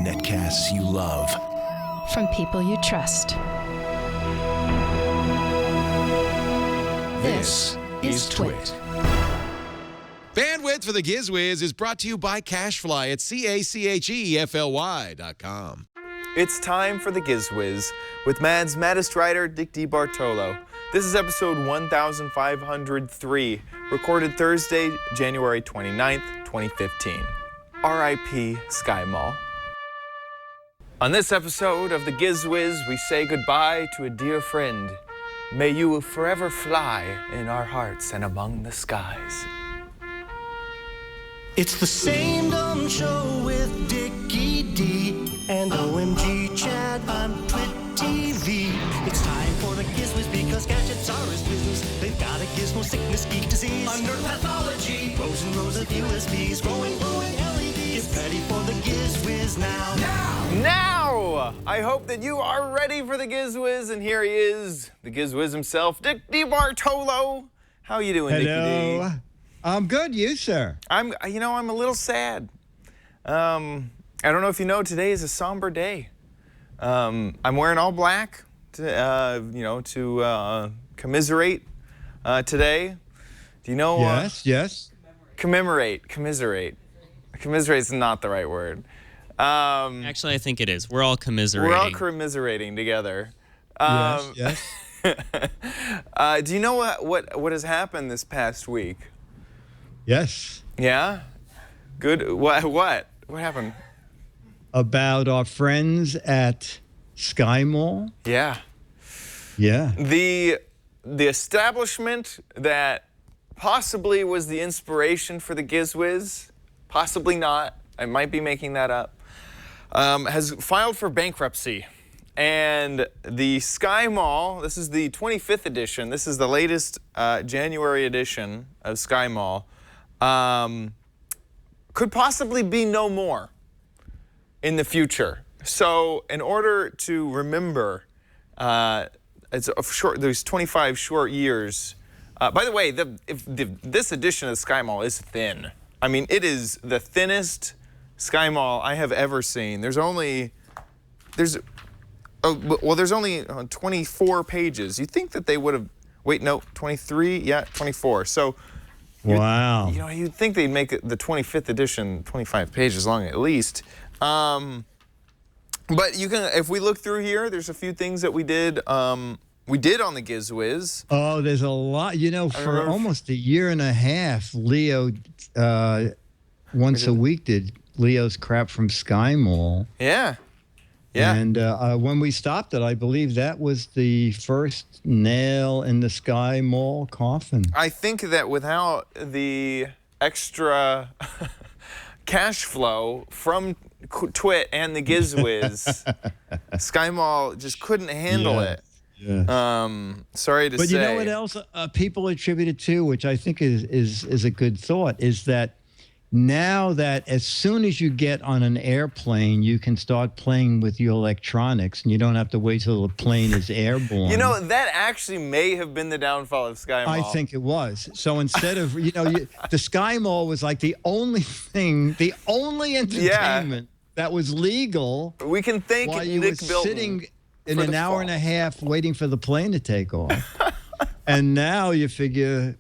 Netcasts you love. From people you trust. This is Twit. Bandwidth for the Giz Wiz is brought to you by Cashfly at CACHEFLY.com. It's time for the Giz Wiz with Mad's maddest writer, DeBartolo. This is episode 1503, recorded Thursday, January 29th, 2015. R.I.P. SkyMall. On this episode of the Giz Wiz, we say goodbye to a dear friend. May you forever fly in our hearts and among the skies. It's the same dumb show with Dickie D and OMGchad on Twit TV. It's time for the Giz Wiz because gadgets are his business. They've got a gizmo sickness, geek disease, under pathology, rows and rows of USBs, glowing LEDs. Get ready for the Giz Wiz now. Now! I hope that you are ready for the Giz Wiz, and here he is, the Giz Wiz himself, DeBartolo. How you doing, Dickie D? Hello. I'm good, you, sir. I'm a little sad. I don't know if you know, today is a somber day. I'm wearing all black to commiserate today. Do you know? Yes. Commiserate. Commiserate is not the right word. Actually, I think it is. We're all commiserating. We're all commiserating together. Yes. Do you know what has happened this past week? Yes. Yeah? Good. What happened? About our friends at SkyMall. Yeah. Yeah. The establishment that possibly was the inspiration for the Giz Wiz, possibly not, I might be making that up, has filed for bankruptcy. And the SkyMall, this is the 25th edition, this is the latest January edition of SkyMall, could possibly be no more in the future. So in order to remember, there's 25 short years. By the way, this edition of SkyMall is thin. I mean, it is the thinnest SkyMall I have ever seen. There's only 24 pages. You'd think that they would have, 23? Yeah, 24. So, Wow. You'd think they'd make the 25th edition 25 pages long at least. But you can, if we look through here, there's a few things that we did on the Giz Wiz. Oh, there's a lot. For almost a year and a half, Leo, once a week, did Leo's crap from SkyMall. Yeah. Yeah. And when we stopped it, I believe that was the first nail in the SkyMall coffin. I think that without the extra cash flow from Twit and the Giz Wiz, SkyMall just couldn't handle it. Yeah. Sorry to say. But you know what else people attribute it to, which I think is a good thought, is that now that as soon as you get on an airplane, you can start playing with your electronics, and you don't have to wait till the plane is airborne. That actually may have been the downfall of SkyMall. I think it was. So instead of, the SkyMall was like the only entertainment that was legal. We can thank while you Nick were Bilton sitting in an hour and a half waiting for the plane to take off. And now you figure,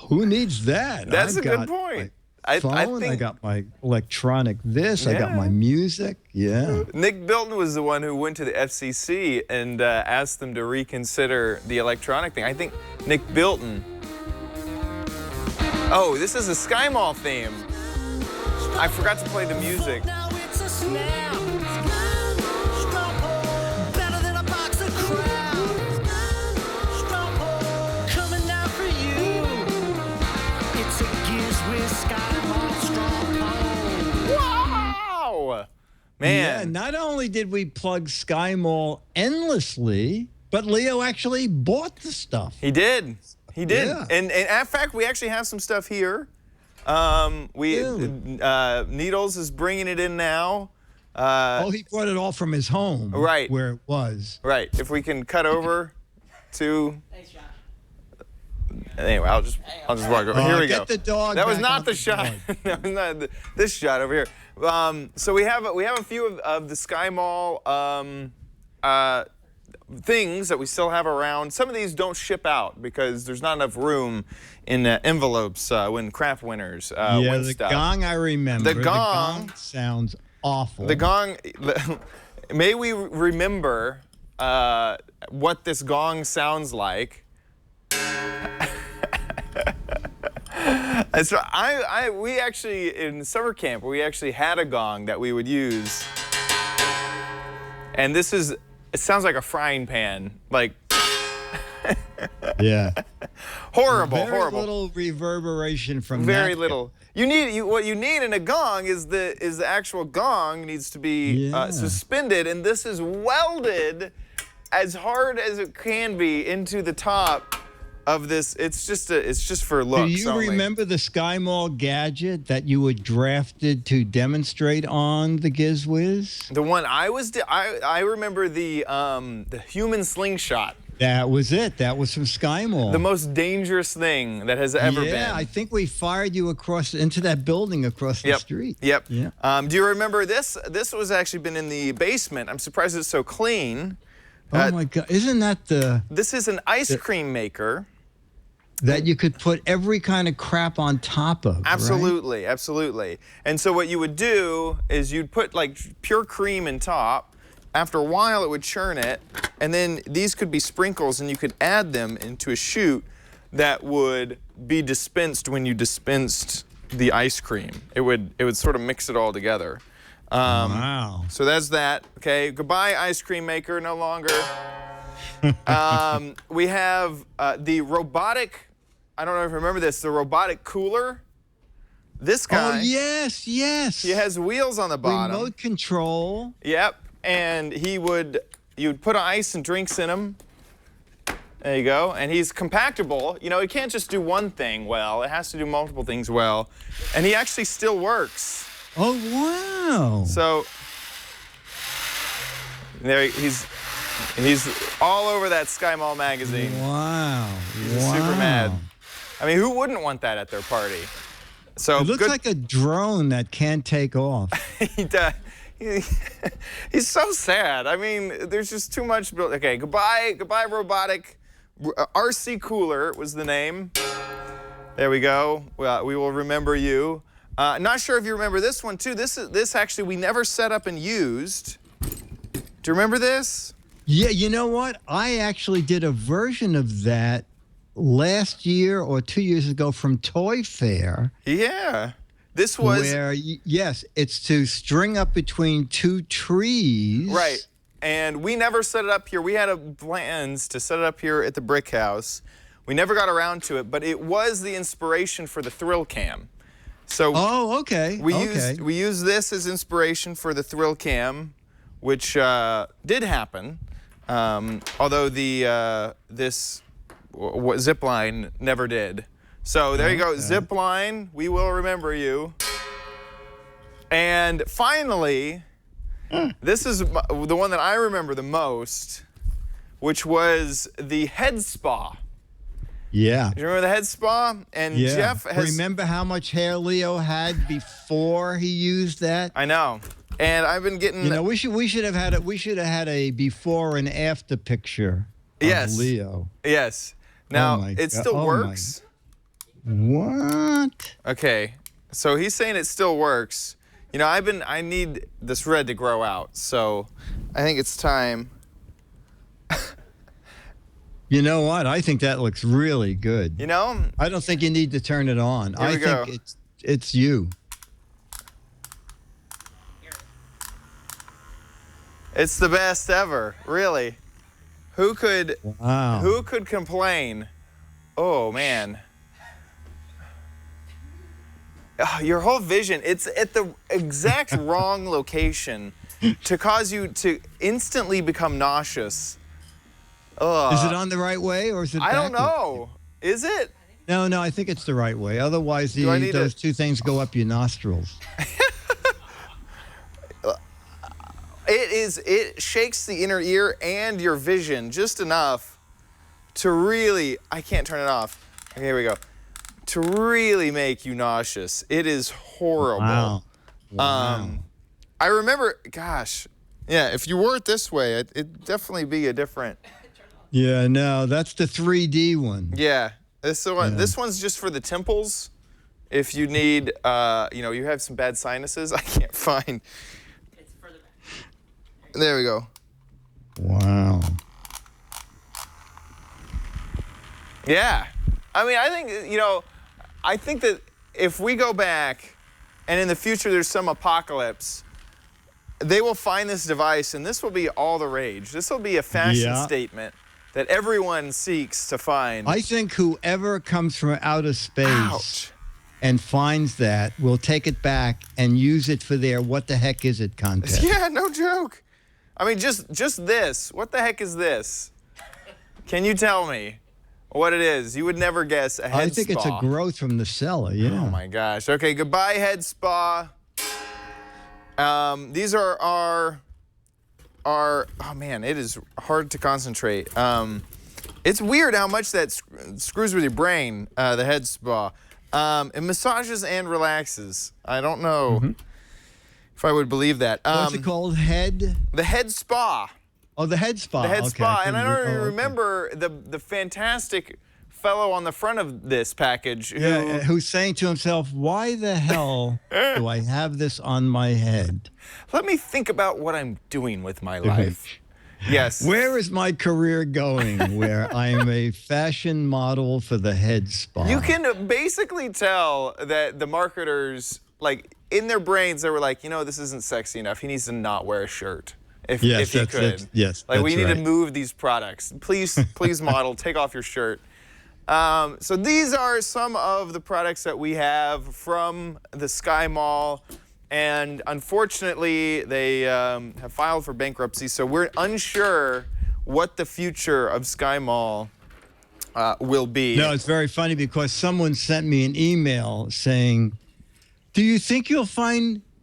who needs that? That's a good point. I got my electronic I got my music. Yeah. Nick Bilton was the one who went to the FCC and asked them to reconsider the electronic thing. I think Nick Bilton. Oh, this is a SkyMall theme. I forgot to play the music. Man. Yeah, not only did we plug SkyMall endlessly, but Leo actually bought the stuff. He did. Yeah. And in fact, we actually have some stuff here. Needles is bringing it in now. He brought it all from his home. Right. Where it was. Right. If we can cut over to... Anyway, I'll just walk over. Here we go. Get the dog. That was back not off the shot. dog. That was not this shot over here. So we have a few of the SkyMall things that we still have around. Some of these don't ship out because there's not enough room in envelopes when craft winners win the stuff. gong I remember. The gong sounds awful. The gong. May we remember what this gong sounds like. And so we actually, in summer camp, we actually had a gong that we would use. And it sounds like a frying pan. Like, yeah. horrible. Very little reverberation from Very that. little. What you need in a gong is the actual gong needs to be suspended, and this is welded as hard as it can be into the top of this. It's just for looks. Do you only. remember the SkyMall gadget that you were drafted to demonstrate on the Giz Wiz? The one I remember the human slingshot. That was it. That was from SkyMall. The most dangerous thing that has ever been. Yeah, I think we fired you into that building across the street. Yep. Yeah. Do you remember this? This was actually been in the basement. I'm surprised it's so clean. Oh my God! Isn't that This is an ice cream maker. That you could put every kind of crap on top of? Absolutely, right? absolutely. And so what you would do is you'd put like pure cream in top. After a while, it would churn it, and then these could be sprinkles, and you could add them into a chute that would be dispensed when you dispensed the ice cream. It would sort of mix it all together. Wow. So that's that. Okay, goodbye ice cream maker, no longer. We have the robotic, I don't know if you remember this, the robotic cooler. This guy. Oh, yes. He has wheels on the bottom. Remote control. Yep. And you'd put ice and drinks in him. There you go. And he's compactable. You know, he can't just do one thing well. It has to do multiple things well. And he actually still works. Oh, wow. So there he's all over that SkyMall magazine. Wow. He's super mad. I mean, who wouldn't want that at their party? So it looks like a drone that can't take off. He does. He's so sad. I mean, there's just too much. Okay, goodbye, robotic. RC Cooler was the name. There we go. Well, we will remember you. Not sure if you remember this one too. This actually we never set up and used. Do you remember this? Yeah, you know what? I actually did a version of that last year or 2 years ago from Toy Fair. Yeah. This was where, yes, it's to string up between two trees. Right. And we never set it up here. We had plans to set it up here at the brick house. We never got around to it, but it was the inspiration for the Thrill Cam. So okay. We used this as inspiration for the Thrill Cam, which did happen. Although this zip line never did. So there you go, zip line, we will remember you. And finally, this is the one that I remember the most, which was the head spa. Yeah. Do you remember the head spa? And Jeff has... Remember how much hair Leo had before he used that? I know. And I've been getting... You know, we should have had a before and after picture of Leo. Yes. Now, it still works. What? Okay, so he's saying it still works. You know, I need this red to grow out, so I think it's time. You know what? I think that looks really good. You know? I don't think you need to turn it on. Here we go. Think it's you. It's the best ever, really. Who could complain? Oh, man. Oh, your whole vision, it's at the exact wrong location to cause you to instantly become nauseous. Is it on the right way or is it I don't backwards? know. Is it? No, I think it's the right way. Otherwise, those two things go up your nostrils. It shakes the inner ear and your vision just enough to really, I can't turn it off. here we go. To really make you nauseous. It is horrible. Wow. I remember, gosh, yeah, if you wore it this way, it'd definitely be a different. Yeah, no, that's the 3D one. Yeah, this one's just for the temples. If you need, you have some bad sinuses, I can't find. It's further back. There we go. Wow. Yeah. I mean, I think that if we go back and in the future there's some apocalypse, they will find this device and this will be all the rage. This will be a fashion statement that everyone seeks to find. I think whoever comes from outer space and finds that will take it back and use it for their what the heck is it contest. Yeah, no joke. I mean, just this. What the heck is this? Can you tell me what it is? You would never guess a head spa. I think it's a growth from the cellar, yeah. Oh my gosh. Okay, goodbye head spa. These are our, oh man, it is hard to concentrate. It's weird how much that screws with your brain, the head spa. It massages and relaxes. I don't know if I would believe that. What's it called? The head spa. Oh, the head spa. The head spa. And I don't okay. remember the fantastic fellow on the front of this package who's saying to himself, why the hell do I have this on my head? Let me think about what I'm doing with my life. Yes. Where is my career going? Where I'm a fashion model for the head spa. You can basically tell that the marketers, like, in their brains, they were like, this isn't sexy enough. He needs to not wear a shirt if he could. Yes, like, we need right. to move these products. Please, model, take off your shirt. So these are some of the products that we have from the SkyMall. And unfortunately, they have filed for bankruptcy. So we're unsure what the future of SkyMall will be. No, it's very funny because someone sent me an email saying, do you think you'll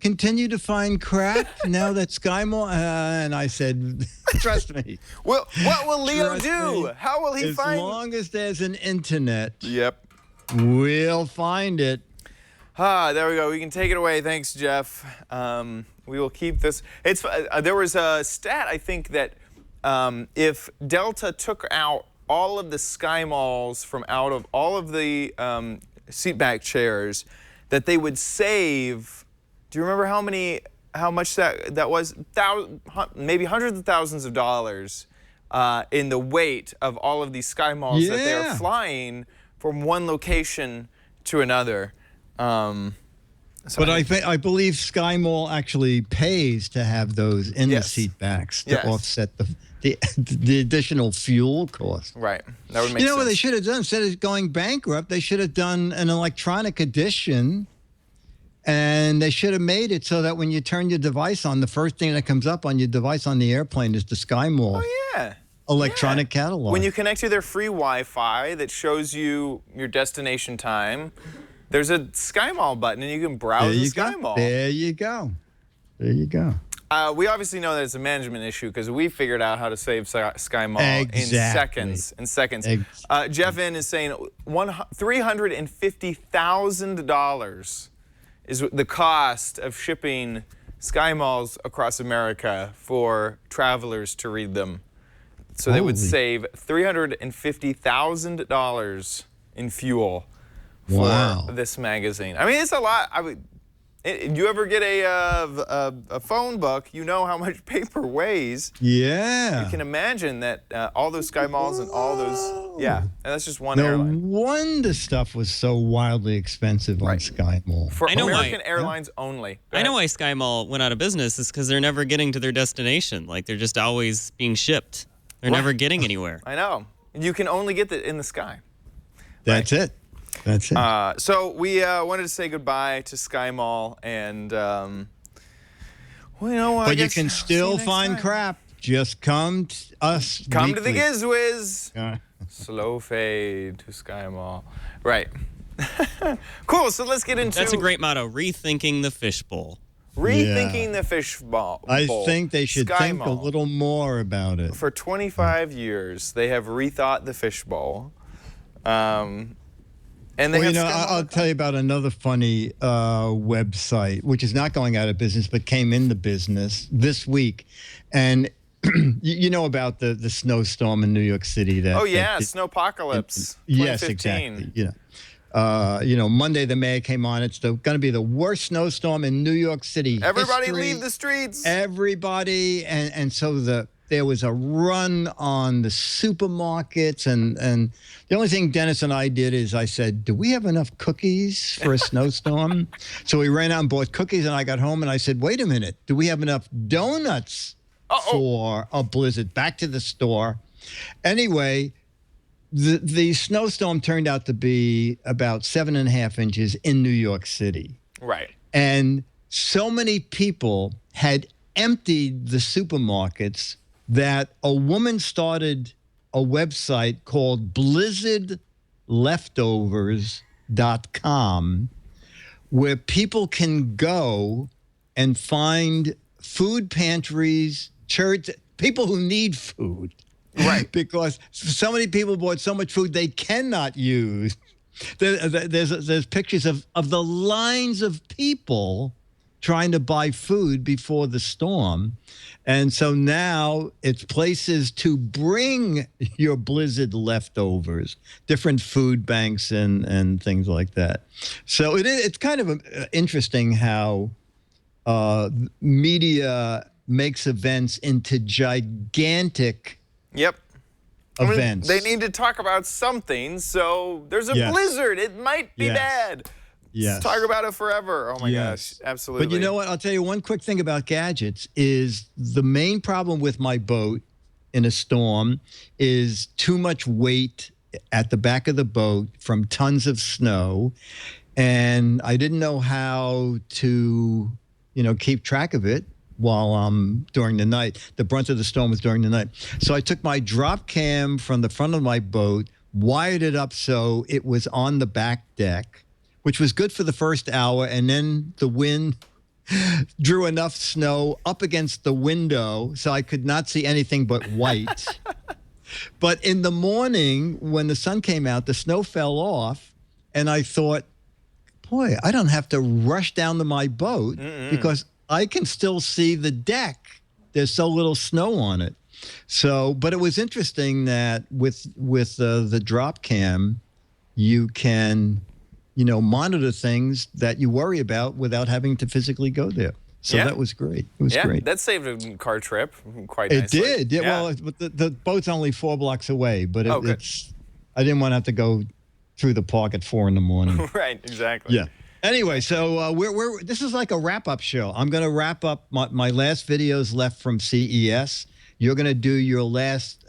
continue to find crap now that SkyMall? And I said, trust me. Well, what will Leo do? How will he find? As long as there's an internet, yep, we'll find it. There we go. We can take it away. Thanks, Jeff. We will keep this. There was a stat, I think, that if Delta took out all of the SkyMalls from out of all of the seatback chairs, that they would save. Do you remember how much that was? Maybe hundreds of thousands of dollars in the weight of all of these SkyMalls that they are flying from one location to another. But I believe SkyMall actually pays to have those in the seat backs to offset the additional fuel cost. Right. That would make sense. What they should have done? Instead of going bankrupt, they should have done an electronic edition, and they should have made it so that when you turn your device on, the first thing that comes up on your device on the airplane is the SkyMall. Oh, yeah. Electronic catalog. When you connect to their free Wi-Fi that shows you your destination time, there's a SkyMall button, and you can browse the SkyMall. There you go. There you go. We obviously know that it's a management issue because we figured out how to save SkyMall in seconds. Jeff N is saying $350,000 is the cost of shipping SkyMalls across America for travelers to read them. So they would save $350,000 in fuel for this magazine. I mean, it's a lot. You ever get a phone book, you know how much paper weighs. Yeah. You can imagine that all those SkyMalls and all those, and that's just one airline. No wonder stuff was so wildly expensive on SkyMall. For American Airlines only. I know why SkyMall went out of business is because they're never getting to their destination. Like, they're just always being shipped. They're never getting anywhere. I know. You can only get it in the sky. That's it. That's it. So we wanted to say goodbye to SkyMall, and but you can still find crap. Just come to us. Come to the Giz Wiz. Slow fade to SkyMall. Right. Cool. So let's get into. That's a great motto. Rethinking the fishbowl. Rethinking the fishbowl. I think they should think a little more about it. For 25 years, they have rethought the fishbowl. And they Well, have I'll tell you about another funny website, which is not going out of business, but came into business this week. And you know about the snowstorm in New York City. Snowpocalypse. Yes, 2015. exactly. Monday the mayor came on. It's going to be the worst snowstorm in New York City. Everybody history. leave the streets. Everybody, and so there was a run on the supermarkets, and the only thing Dennis and I did is I said, do we have enough cookies for a snowstorm? So we ran out and bought cookies, and I got home and I said, wait a minute, do we have enough donuts for a blizzard? Back to the store. Anyway, the snowstorm turned out to be about 7.5 inches in New York City. Right. And so many people had emptied the supermarkets that a woman started a website called blizzardleftovers.com, where people can go and find food pantries, people who need food. Right. Because so many people bought so much food they cannot use. There's pictures of the lines of people trying to buy food before the storm. And so now it's places to bring your blizzard leftovers, different food banks and things like that. So it's kind of interesting how media makes events into gigantic events. They need to talk about something, so there's a blizzard. It might be bad. Yes. Talk about it forever. Oh my gosh, absolutely. But you know what? I'll tell you one quick thing about gadgets is the main problem with my boat in a storm is too much weight at the back of the boat from tons of snow. And I didn't know how to, keep track of it while during the night. The brunt of the storm was during the night. So I took my drop cam from the front of my boat, wired it up so it was on the back deck, which was good for the first hour, and then the wind drew enough snow up against the window so I could not see anything but white. But in the morning, when the sun came out, the snow fell off, and I thought, boy, I don't have to rush down to my boat because I can still see the deck. There's so little snow on it. So, but it was interesting that with the drop cam, you can monitor things that you worry about without having to physically go there. So that was great. It was great. That saved a car trip quite nicely. It did. Yeah. Well, but the boat's only 4 blocks away, but I didn't want to have to go through the park at 4 a.m. Right. Exactly. Yeah. Anyway, so this is like a wrap-up show. I'm going to wrap up my last videos left from CES. You're going to do your last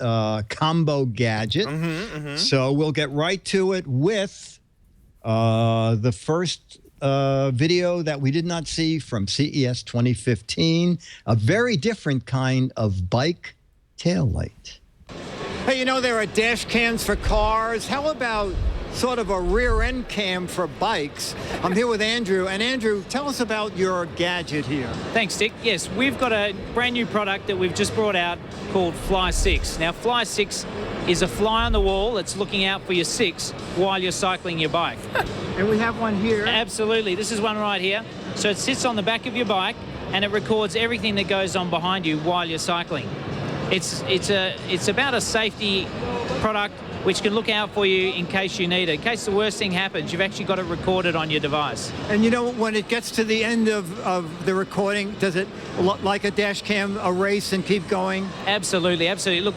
combo gadget. So we'll get right to it with the first video that we did not see from CES 2015, a very different kind of bike taillight. Hey, there are dash cams for cars. How about sort of a rear end cam for bikes? I'm here with Andrew. And Andrew, tell us about your gadget here. Thanks, Dick. Yes, we've got a brand new product that we've just brought out called Fly 6. Now, Fly 6 is a fly on the wall that's looking out for your 6 while you're cycling your bike. And we have one here. Absolutely. This is one right here. So it sits on the back of your bike and it records everything that goes on behind you while you're cycling. It's about a safety product which can look out for you in case you need it. In case the worst thing happens, you've actually got it recorded on your device. And when it gets to the end of the recording, does it, like a dash cam, erase and keep going? Absolutely, absolutely. Look,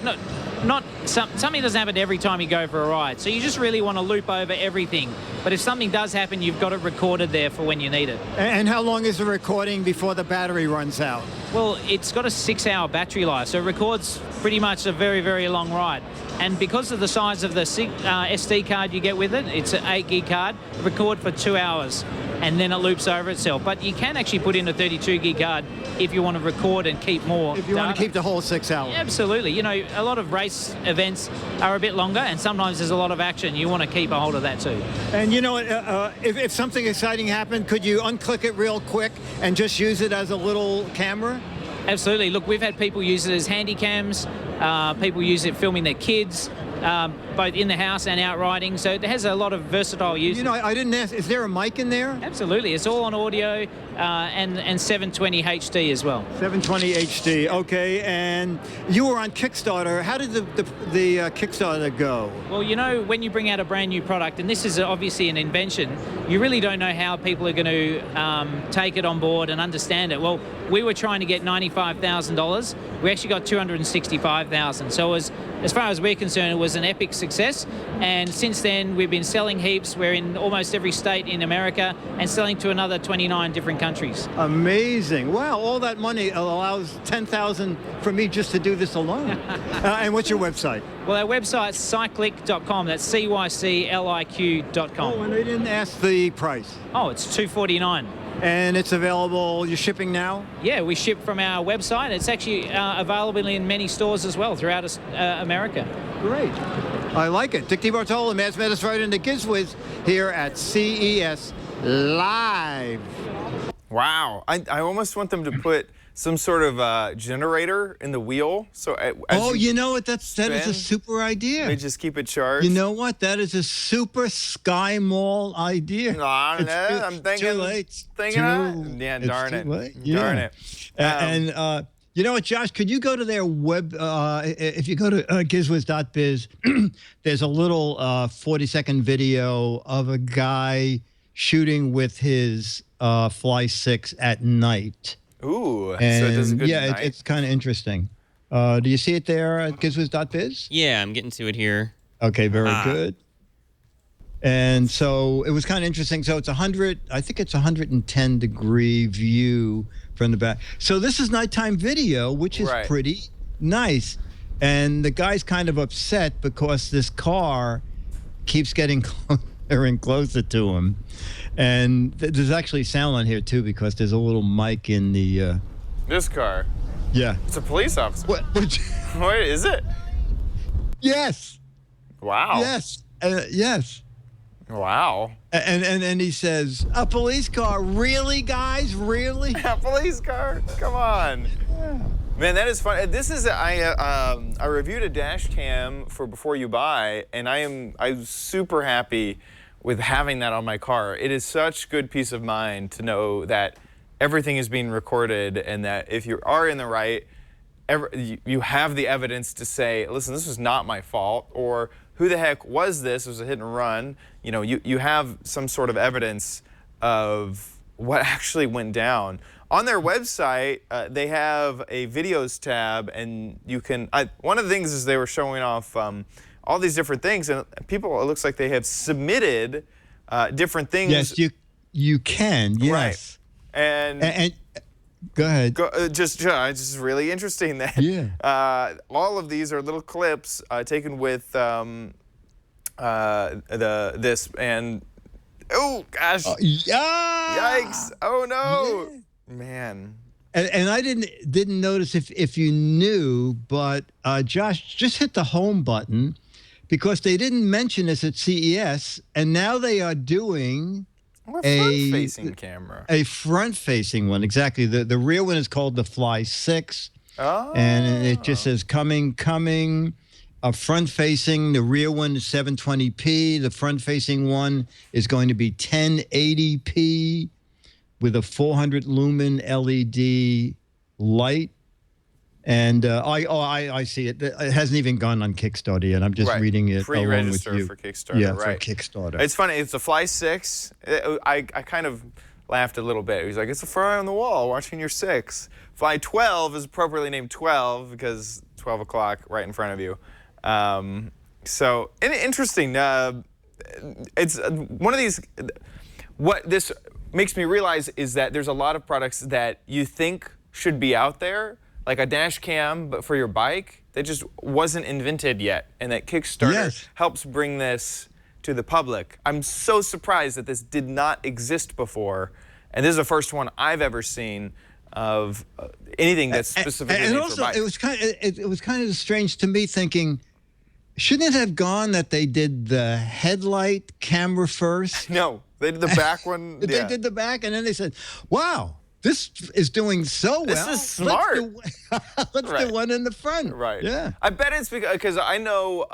something doesn't happen every time you go for a ride, so you just really want to loop over everything. But if something does happen, you've got it recorded there for when you need it. And how long is the recording before the battery runs out? Well, it's got a 6-hour battery life, so it records pretty much a very, very long ride. And because of the size of the SD card you get with it, it's an 8 gig card, record for 2 hours, and then it loops over itself. But you can actually put in a 32 gig card if you want to record and keep more. If you want to keep the whole 6 hours. Absolutely. A lot of race events are a bit longer, and sometimes there's a lot of action. You want to keep a hold of that too. And if something exciting happened, could you unclick it real quick and just use it as a little camera? Absolutely. Look, we've had people use it as handy cams. People use it filming their kids. both in the house and out riding. So it has a lot of versatile use. You know, I didn't ask, is there a mic in there? Absolutely. It's all on audio and 720 HD as well. 720 HD, okay. And you were on Kickstarter. How did the Kickstarter go? Well, you know, when you bring out a brand new product, and this is obviously an invention, you really don't know how people are going to take it on board and understand it. Well, we were trying to get $95,000. We actually got $265,000. So as far as we're concerned, it was an epic success. And since then, we've been selling heaps. We're in almost every state in America and selling to another 29 different countries. Amazing. Wow, all that money allows $10,000 for me just to do this alone. And what's your website? Well, our website's cycliq.com. That's CYCLIQ.com. Oh, and they didn't ask the price. Oh, it's $249. And it's available, you're shipping now? Yeah, we ship from our website. It's actually available in many stores as well throughout America. Great. I like it. Dick DeBartolo, Mads Mattis, right into Giz Wiz here at CES Live. Wow. I almost want them to put some sort of generator in the wheel. So you know what? That is a super idea. They just keep it charged. You know what? That is a super SkyMall idea. No, I'm thinking. Too late. Yeah, darn it. Yeah. Darn it. And you know what, Josh? Could you go to their web? If you go to gizwiz.biz, there's a little 40-second video of a guy shooting with his Fly 6 at night. Ooh, and so it does a good yeah, night. it's kind of interesting. Do you see it there at gizwiz.biz? Yeah, I'm getting to it here. Okay, very good. And so it was kind of interesting. So it's 110-degree view from the back. So this is nighttime video, which is pretty nice. And the guy's kind of upset because this car keeps getting closer and closer to him. And there's actually sound on here, too, because there's a little mic in the... This car? Yeah. It's a police officer. What? Wait, is it? Yes. Wow. Yes. Yes. Wow. And he says, a police car? Really, guys? Really? A police car? Come on. Yeah. Man, that is fun. This is I reviewed a dash cam for Before You Buy, and I'm super happy with having that on my car. It is such good peace of mind to know that everything is being recorded, and that if you are in the right, you have the evidence to say, listen, this was not my fault, or who the heck was this? It was a hit and run. You know, you have some sort of evidence of what actually went down. On their website, they have a videos tab, and you can, one of the things is they were showing off all these different things, and people, it looks like they have submitted different things. Yes, you can, yes. Right. And go ahead. Just really interesting that all of these are little clips taken with this, and oh gosh, yikes, oh no, man. And I didn't notice if you knew, but Josh, just hit the home button, because they didn't mention this at CES, and now they are doing a front-facing camera. A front-facing one, exactly. The rear one is called the Fly 6. Oh. And it just says coming. Front-facing, the rear one is 720p. The front-facing one is going to be 1080p with a 400 lumen LED light. And I see it. It hasn't even gone on Kickstarter yet. I'm just reading it along with Pre-register you. for Kickstarter, Yeah, for Kickstarter. It's funny. It's a Fly 6. I kind of laughed a little bit. He's like, it's a fly on the wall watching your 6. Fly 12 is appropriately named 12 because 12 o'clock right in front of you. So interesting. It's one of these. What this makes me realize is that there's a lot of products that you think should be out there, like a dash cam, but for your bike, that just wasn't invented yet, and that Kickstarter helps bring this to the public. I'm so surprised that this did not exist before, and this is the first one I've ever seen of anything that's specifically made for bikes. It was kind of strange to me, thinking, shouldn't it have gone that they did the headlight camera first? No, they did the back one. They did the back, and then they said, wow, this is doing so well. This is smart. Let's do one in the front. Right. Yeah. I bet it's because I know,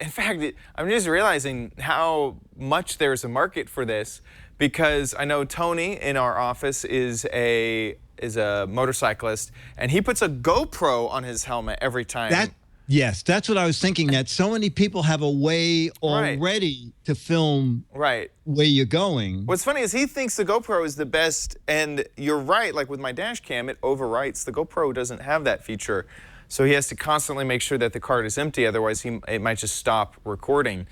in fact, I'm just realizing how much there's a market for this, because I know Tony in our office is a motorcyclist, and he puts a GoPro on his helmet every time. Yes, that's what I was thinking, that so many people have a way already to film where you're going. What's funny is he thinks the GoPro is the best, and you're right, like with my dash cam, it overwrites. The GoPro doesn't have that feature, so he has to constantly make sure that the card is empty, otherwise it might just stop recording.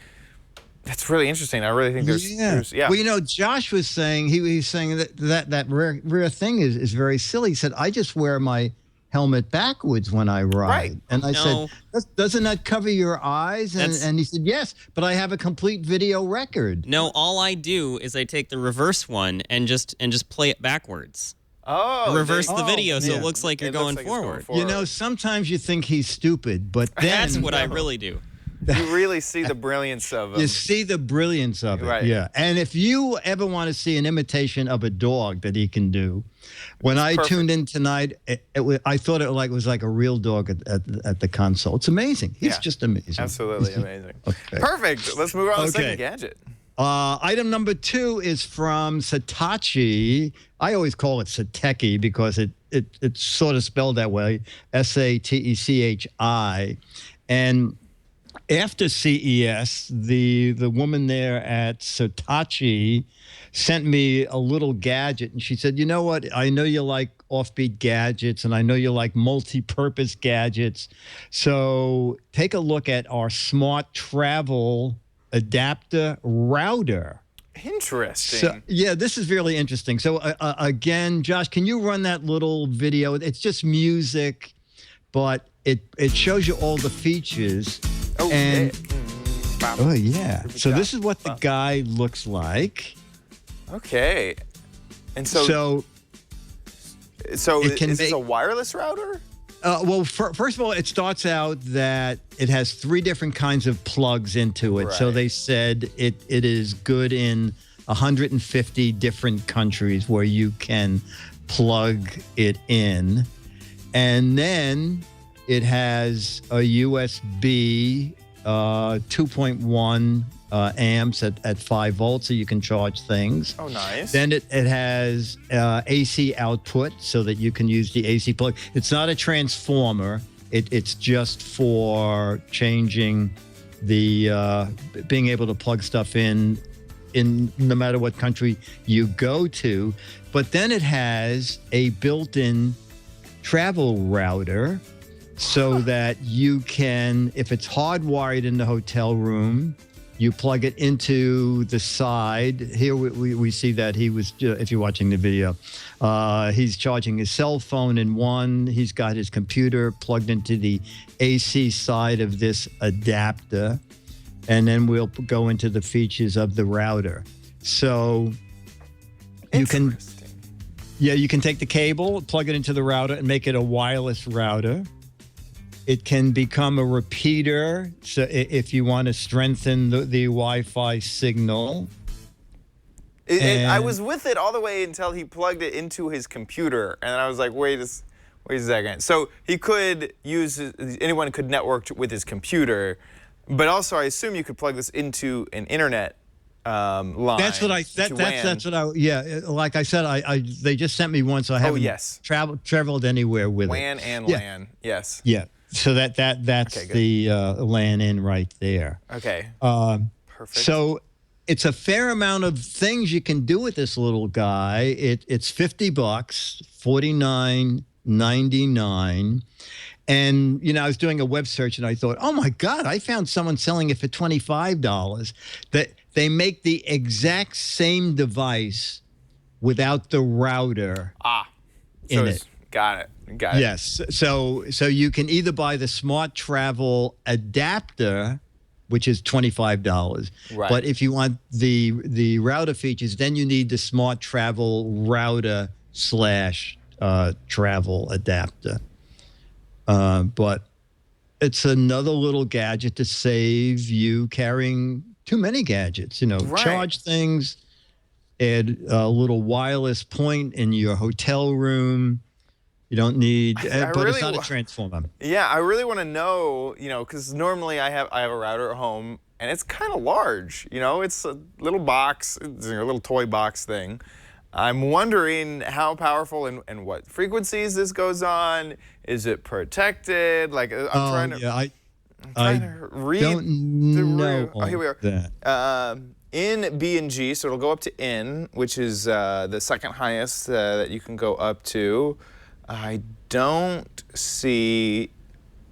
That's really interesting. I really think there's Well, you know, Josh was saying, he was saying that rear thing is very silly. He said, I just wear my helmet backwards when I ride. Right. And I said, doesn't that cover your eyes? And he said, yes, but I have a complete video record. No, all I do is I take the reverse one and just play it backwards. Oh. Reverse the video so it looks like you're going forward. You know, sometimes you think he's stupid, but then... That's what I really do. You really see the brilliance of him. You see the brilliance of it, yeah. And if you ever want to see an imitation of a dog that he can do, when I tuned in tonight, I thought it was like a real dog at the console. It's amazing. He's just amazing. Absolutely amazing. Okay. Perfect. Let's move on to the second gadget. Item number 2 is from Satechi. I always call it Satechi because it's sort of spelled that way, Satechi. And after CES, the woman there at Satechi sent me a little gadget, and she said, you know what, I know you like offbeat gadgets, and I know you like multi-purpose gadgets, so take a look at our smart travel adapter router. Interesting. So, yeah, this is really interesting. So again, Josh, can you run that little video? It's just music, but it shows you all the features. Oh, yeah. So this is what the guy looks like. Okay. And so is this a wireless router? Well, first of all, it starts out that it has 3 different kinds of plugs into it. Right. So they said it is good in 150 different countries where you can plug it in. And then it has a USB 2.1 amps at 5 volts, so you can charge things. Oh, nice. Then it has AC output, so that you can use the AC plug. It's not a transformer. It's just for changing the being able to plug stuff in no matter what country you go to. But then it has a built-in travel router, so that you can, if it's hardwired in the hotel room, you plug it into the side. Here we see that he was, if you're watching the video, he's charging his cell phone in one. He's got his computer plugged into the AC side of this adapter. And then we'll go into the features of the router. So you can, you can take the cable, plug it into the router, and make it a wireless router. It can become a repeater, so if you want to strengthen the Wi-Fi signal. I was with it all the way until he plugged it into his computer, and I was like, wait a second. So he could anyone could network with his computer, but also I assume you could plug this into an internet line. That's what like I said, they just sent me one, so I haven't traveled anywhere with WAN it. and LAN, yes. Yeah. So that's the LAN in right there. Okay. Perfect. So it's a fair amount of things you can do with this little guy. It's $50, $49.99. And, you know, I was doing a web search and I thought, oh my God, I found someone selling it for $25. That they make the exact same device without the router in it. Got it. Yes. So you can either buy the smart travel adapter, which is $25. Right. But if you want the router features, then you need the smart travel router / travel adapter. But it's another little gadget to save you carrying too many gadgets, you know, charge things, add a little wireless point in your hotel room. You don't need, but it's not a transformer. Yeah, I really want to know, because normally I have a router at home, and it's kind of large. It's a little box, it's a little toy box thing. I'm wondering how powerful and what frequencies this goes on. Is it protected? Like, I'm trying to. Yeah, I'm trying to read. Don't know. Oh, here we are. That. In B and G, so it'll go up to N, which is the second highest that you can go up to. I don't see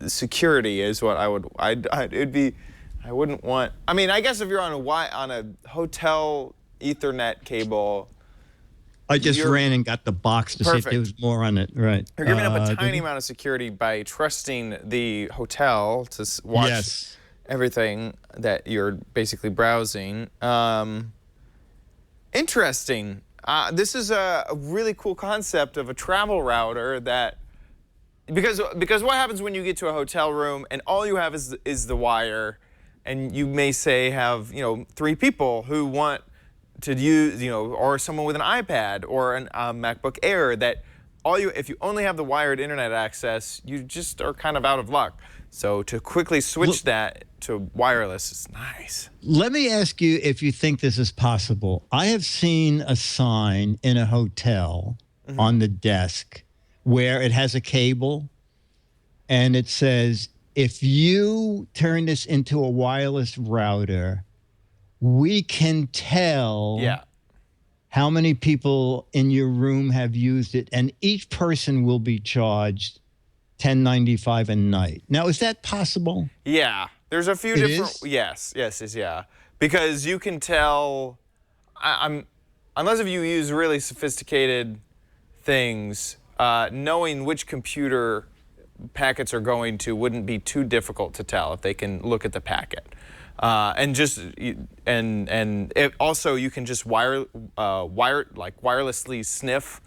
security is what I would. It'd be. I wouldn't want. I mean, I guess if you're on a hotel Ethernet cable. I just ran and got the box to see if there was more on it. Right. You're giving up a tiny amount of security by trusting the hotel to watch everything that you're basically browsing. Interesting. This is a really cool concept of a travel router that, because what happens when you get to a hotel room and all you have is the wire, and you may say have 3 people who want to use, or someone with an iPad or a MacBook Air, that if you only have the wired internet access, you just are kind of out of luck. So to quickly switch that to wireless is nice. Let me ask you if you think this is possible. I have seen a sign in a hotel on the desk where it has a cable and it says, if you turn this into a wireless router, we can tell how many people in your room have used it, and each person will be charged $10.95 a night. Now, is that possible? Yeah, there's a few different. Yes, yeah, because you can tell. Unless if you use really sophisticated things, knowing which computer packets are going to wouldn't be too difficult to tell if they can look at the packet. Also you can just wirelessly sniff.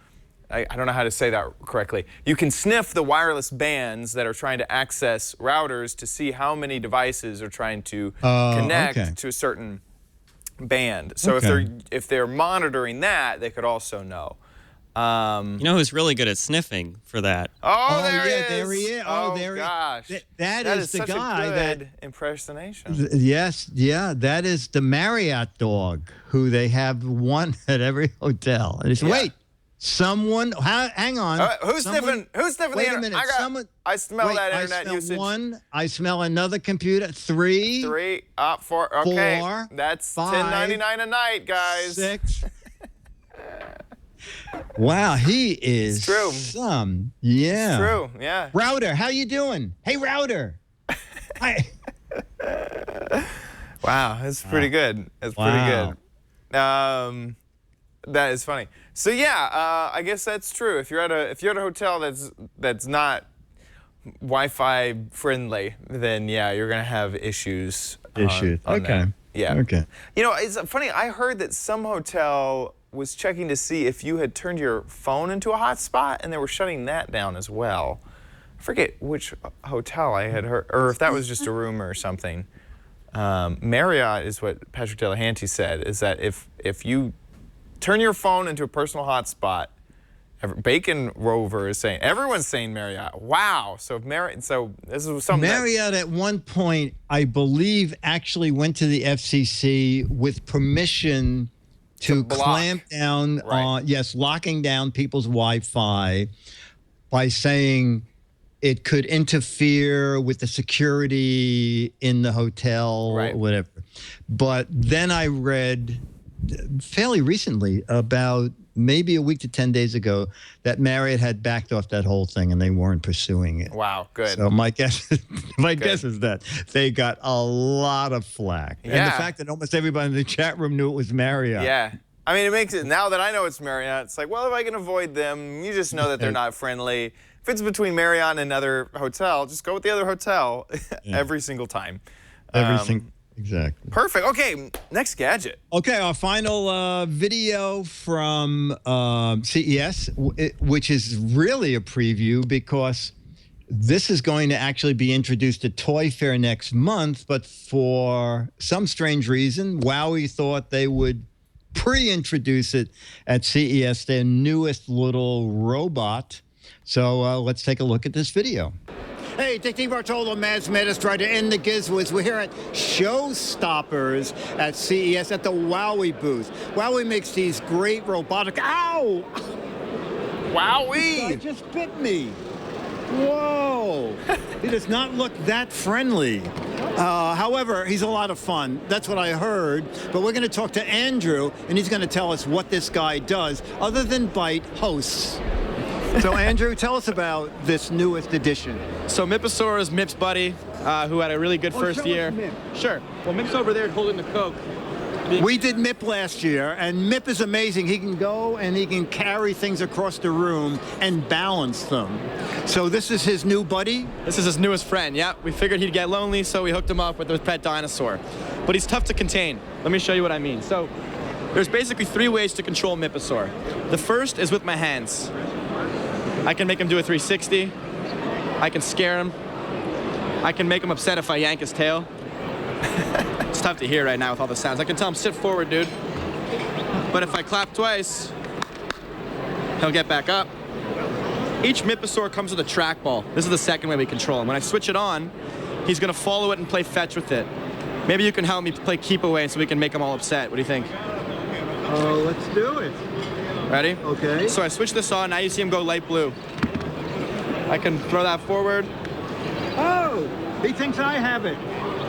I don't know how to say that correctly. You can sniff the wireless bands that are trying to access routers to see how many devices are trying to connect to a certain band. So if they're monitoring that, they could also know. Who's really good at sniffing for that? There he is. Gosh. That is the such guy a good that impersonation. Yes, yeah, that is the Marriott dog who they have one at every hotel. And it's wait, someone hang on. Who's sniffing wait the a minute. I smell that internet I smell usage. One, I smell another computer. Three, 4. Okay. 4, That's $5, $10.99 a night, guys. 6. Wow, he is It's true. Yeah. It's true, yeah. Router, how you doing? Hey, Router. Hi. Wow, that's pretty good. That's pretty good. That is funny. So yeah, I guess that's true. If you're at a hotel that's not Wi-Fi friendly, then yeah, you're gonna have issues. On Okay. that. Yeah. Okay. It's funny. I heard that some hotel was checking to see if you had turned your phone into a hotspot, and they were shutting that down as well. I forget which hotel I had heard, or if that was just a rumor or something. Marriott is what Patrick Delahanty said, is that if you turn your phone into a personal hotspot, Bacon Rover is saying, everyone's saying Marriott. Wow. So this is something. Marriott at one point, I believe, actually went to the FCC with permission to clamp down on, locking down people's Wi-Fi by saying it could interfere with the security in the hotel or whatever. But then I read fairly recently, about maybe a week to 10 days ago, that Marriott had backed off that whole thing and they weren't pursuing it. Wow, good. So my guess is that they got a lot of flack. Yeah. And the fact that almost everybody in the chat room knew it was Marriott. Yeah. I mean, it makes it, now that I know it's Marriott, it's like, well, if I can avoid them, you just know that they're not friendly. If it's between Marriott and another hotel, just go with the other hotel every single time. Everything. Exactly. Perfect. Okay, next gadget. Okay, our final video from CES, which is really a preview because this is going to actually be introduced at Toy Fair next month, but for some strange reason, WowWee thought they would pre-introduce it at CES, their newest little robot. So let's take a look at this video. Hey, Dick DeBartolo, Mads Medistrator, and the Giz Wiz. We're here at Showstoppers at CES at the WowWee booth. WowWee makes these great robotic... Ow! WowWee! It just bit me. Whoa! He does not look that friendly. However, he's a lot of fun. That's what I heard. But we're going to talk to Andrew, and he's going to tell us what this guy does, other than bite hosts. So, Andrew, tell us about this newest edition. So MiPosaur is Mip's buddy, who had a really good first year. Sure. Well, Mip's over there holding the Coke. We did MIP last year, and MIP is amazing. He can go and he can carry things across the room and balance them. So this is his new buddy? This is his newest friend, yeah. We figured he'd get lonely, so we hooked him up with his pet dinosaur. But he's tough to contain. Let me show you what I mean. So there's basically 3 ways to control MiPosaur. The first is with my hands. I can make him do a 360. I can scare him. I can make him upset if I yank his tail. It's tough to hear right now with all the sounds. I can tell him, sit forward, dude. But if I clap twice, he'll get back up. Each MiPosaur comes with a trackball. This is the second way we control him. When I switch it on, he's gonna follow it and play fetch with it. Maybe you can help me play keep away so we can make him all upset. What do you think? Oh, let's do it. Ready? Okay. So I switch this on, now you see him go light blue. I can throw that forward. Oh, he thinks I have it.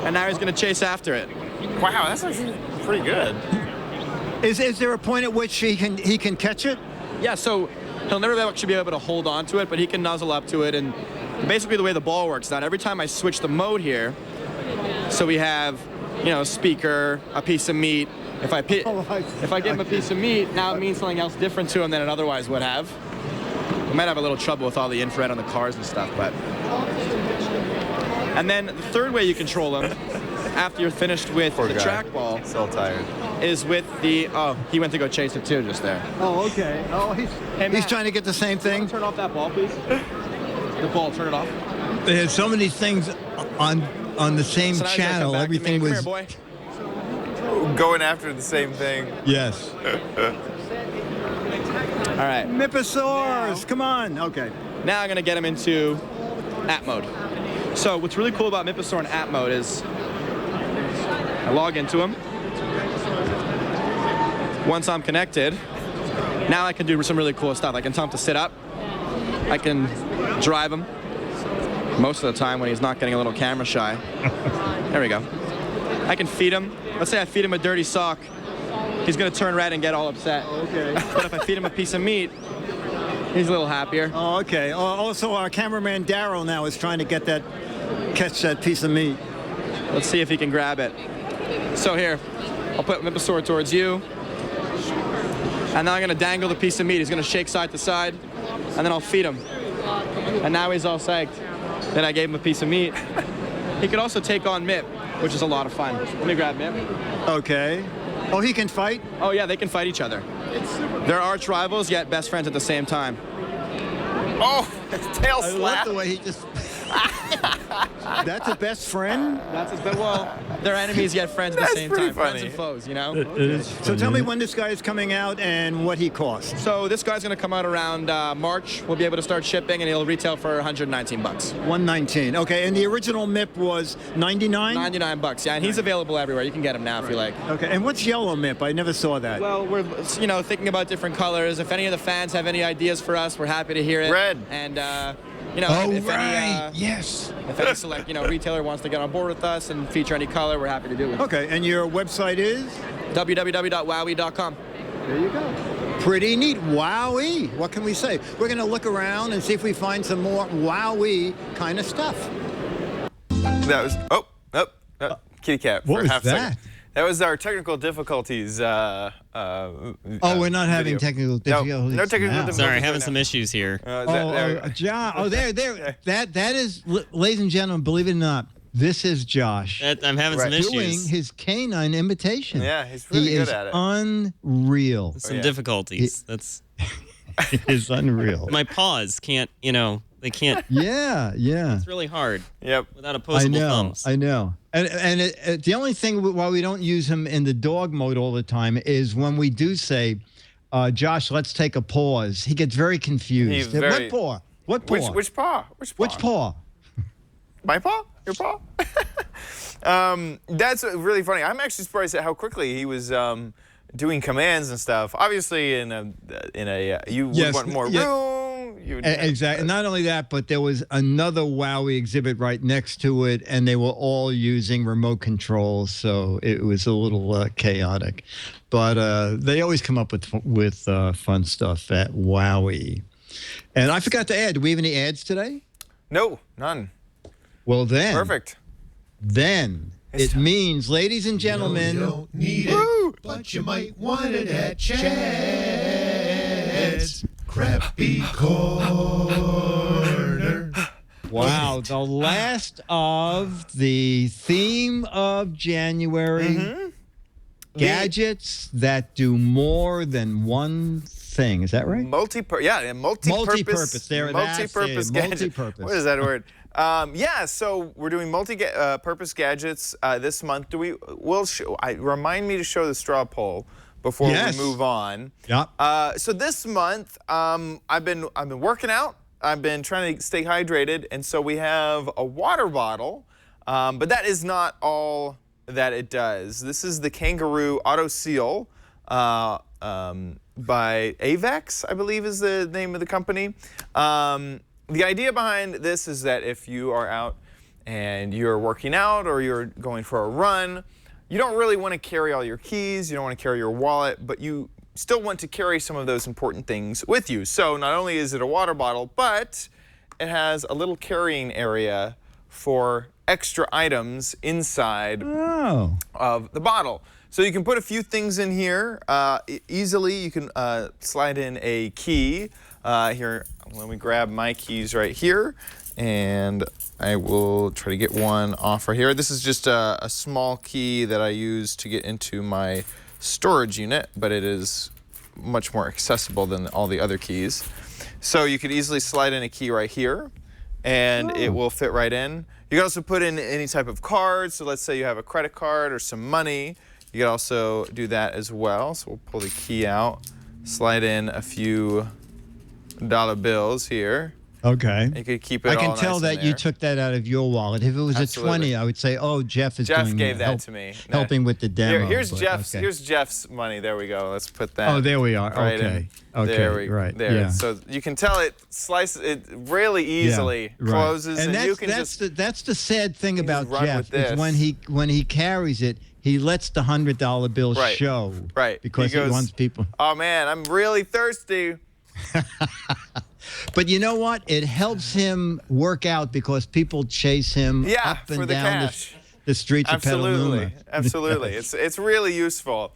And now he's gonna chase after it. Wow, that's actually pretty good. Is there a point at which he can catch it? Yeah, so he'll never actually be able to hold on to it, but he can nuzzle up to it. And basically the way the ball works now, every time I switch the mode here, so we have, you know, a speaker, a piece of meat. If I give him a piece of meat, now it means something else different to him than it otherwise would have. We might have a little trouble with all the infrared on the cars and stuff, but. And then the third way you control him, after you're finished with the trackball, So tired. is with the, oh, he went to go chase it too just there. Oh, okay. Oh, he's trying to get the same thing. Turn off that ball, please. The ball, turn it off. There's so many things on the same So now he's gonna channel. come back to me. Everything Come was... here, boy. Going after the same thing. Yes. All right. MiPosaurs, come on. Okay. Now I'm gonna get him into app mode. So what's really cool about MiPosaur in app mode is I log into him. Once I'm connected, now I can do some really cool stuff. I can tell him to sit up. I can drive him most of the time when he's not getting a little camera shy. There we go. I can feed him. Let's say I feed him a dirty sock. He's gonna turn red and get all upset. Okay. But if I feed him a piece of meat, he's a little happier. Oh, okay. Also, our cameraman Daryl now is trying to catch that piece of meat. Let's see if he can grab it. So here, I'll put MiPosaur towards you. And now I'm gonna dangle the piece of meat. He's gonna shake side to side, and then I'll feed him. And now he's all psyched that I gave him a piece of meat. He could also take on Mip, which is a lot of fun. Let me grab Mip. Okay. Oh, he can fight? Oh yeah, they can fight each other. They're arch rivals, yet best friends at the same time. Oh, his tail I love slap. the way he just... That's a best friend? That's his, well, they're enemies yet friends at the same pretty time. Friends funny. and foes, you know? So tell me when this guy is coming out and what he costs. So this guy's gonna come out around March. We'll be able to start shipping, and he'll retail for 119 bucks. 119. Okay, and the original MIP was 99? 99 bucks, yeah, and he's available everywhere. You can get him now if you like. Okay, and what's yellow MIP? I never saw that. Well, we're, you know, thinking about different colors. If any of the fans have any ideas for us, we're happy to hear it. Red. And, you know, Oh, if right. any, Yes. if any select, you know, retailer wants to get on board with us and feature any color, we're happy to do it. Okay, and your website is? www.wowwee.com. There you go. Pretty neat. WowWee. What can we say? We're going to look around and see if we find some more WowWee kind of stuff. That was kitty cat. What for was half a that? second. That was our technical difficulties. Oh, we're not having video. technical difficulties. No technical now. difficulties. Sorry, right having now. some issues here. John. Oh, there. That is, ladies and gentlemen, believe it or not, this is Josh I'm having some doing issues. his canine imitation. Yeah, he's really he good is at it. unreal. Some difficulties. That's It is unreal. my paws can't, you know, They can't. Yeah, yeah. It's really hard. Yep. Without opposable thumbs. I know. And the only thing why we don't use him in the dog mode all the time is when we do say, Josh, let's take a pause. He gets very confused. What paw? What paw? Which paw? Which paw? My paw? Your paw? That's really funny. I'm actually surprised at how quickly he was doing commands and stuff. Obviously, you would want more room. Exactly. Not only that, but there was another WowWee exhibit right next to it, and they were all using remote controls, so it was a little chaotic. But they always come up with fun stuff at WowWee. And I forgot to add, do we have any ads today? No, none. Well, then. Perfect. Then it means, ladies and gentlemen. You don't need it, but you might want it at Chad's Crappy Corner. Wow, the last of the theme of January. Gadgets that do more than one thing. Is that right? Multi-purpose. There, multi-purpose gadgets. Multi-purpose. What is that word? Yeah, so we're doing multi-purpose gadgets this month. Remind me to show the straw poll before we move on. Yep. So this month, I've been working out. I've been trying to stay hydrated, and so we have a water bottle, but that is not all that it does. This is the Kangaroo AUTOSEAL by Avex, I believe is the name of the company. The idea behind this is that if you are out and you're working out or you're going for a run, you don't really want to carry all your keys, you don't want to carry your wallet, but you still want to carry some of those important things with you. So not only is it a water bottle, but it has a little carrying area for extra items inside of the bottle. So you can put a few things in here easily. You can slide in a key. Here, let me grab my keys right here, and I will try to get one off right here. This is just a small key that I use to get into my storage unit, but it is much more accessible than all the other keys. So you could easily slide in a key right here, and it will fit right in. You can also put in any type of card. So let's say you have a credit card or some money. You can also do that as well. So we'll pull the key out, slide in a few dollar bills here. Okay. You could keep it I all can nice tell in that there. you took that out of your wallet. If it was Absolutely. a 20, I would say, oh, Jeff gave that to me. Helping with the demo. Here's but, Jeff's. okay. Here's Jeff's money. There we go. Let's put that. Oh, there we are. Right Okay. in. Okay. There right. There. Yeah. So you can tell it slices it really easily closes, and you can that's the sad thing about run Jeff with is when he carries it, he lets the $100 bill show. Right. Because he wants people. Oh man, I'm really thirsty. But you know what? It helps him work out because people chase him up and down the streets of Petaluma. Absolutely. It's really useful.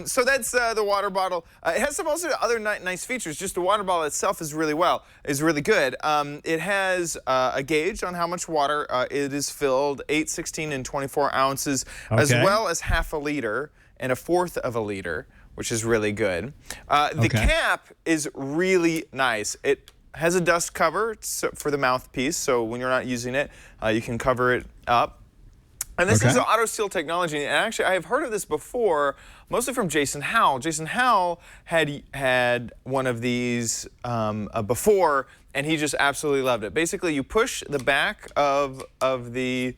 So that's the water bottle. It has some also other nice features. Just the water bottle itself is really good. It has a gauge on how much water it is filled, 8, 16, and 24 ounces, as well as half a liter and a fourth of a liter, which is really good. The cap is really nice. It has a dust cover for the mouthpiece, so when you're not using it, you can cover it up. And this is an AUTOSEAL technology, and actually I have heard of this before, mostly from Jason Howell. Jason Howell had one of these before, and he just absolutely loved it. Basically, you push the back of the